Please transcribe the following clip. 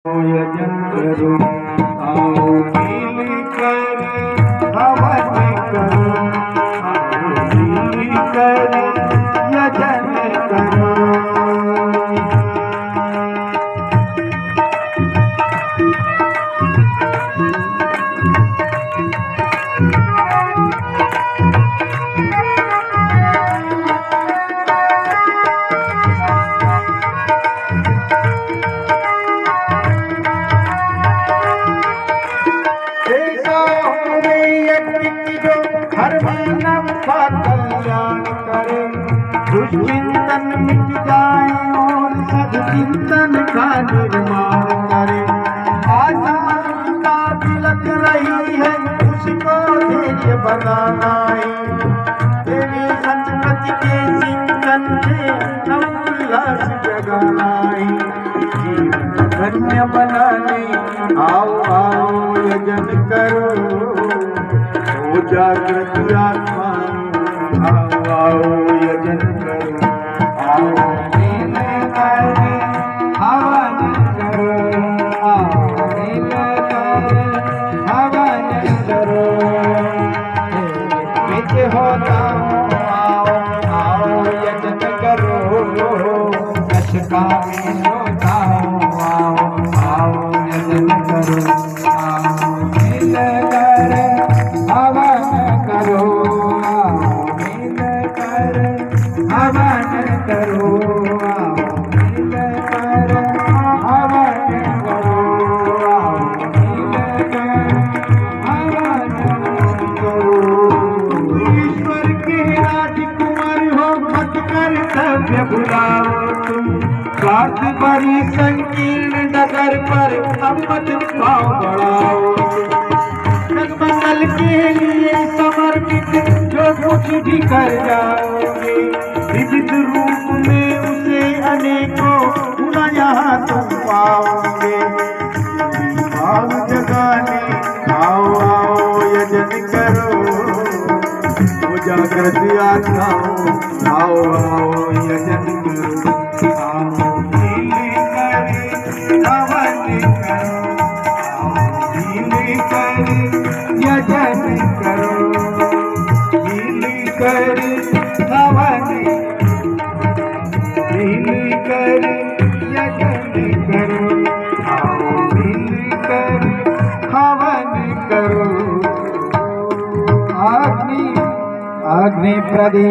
यजन करो, आओ मिलकर हवन करो, आओ मिलकर यजन करो। हर मानव का कल्याण करे, दुष्चिंतन मिट जाए और सद्चिंतन का निर्माण करे। आज मनुष्यता बिलख रही है, उसको धैर्य बनाना है। तेरी संस्कृति के सिंचन से उल्लास जगाना है। जीवन धन्य बनाने आओ आओ यजन करो, जागृत आत्मा आओ आओ यजन करो, आओ मिलकर हवन करो, आओ मिलकर हवन करो। मित होता आओ आओ यजन करो, कछ का में होता आओ आओ यजन करो, आओ मिलकर हवन करो, आओ मिलकर हवन करो, आओ मिलकर हवन करो, आओ मिलकर हवन करो। ईश्वर के राजकुमार हो, मत कर्तव्य भुलाओ तुम। स्वार्थ भरी संकीर्ण डगर पर अमत पाँव बढ़ाओ। मंगल के लिए समर्पित जो कुछ भी कर जाओगे, विविध रूप में उसे अनेकों गुना यहाँ तुम पाओगे। भाव जगाने आओ आओ यजन करो, वो जागृत आत्माओं आओ आओ यजन करो, आओ मिलकर हवन करो, आओ मिलकर यजन करो, मिलकर हवन, मिलकर यजन करो, आओ मिलकर हवन करो। अग्नि अग्नि प्रदीप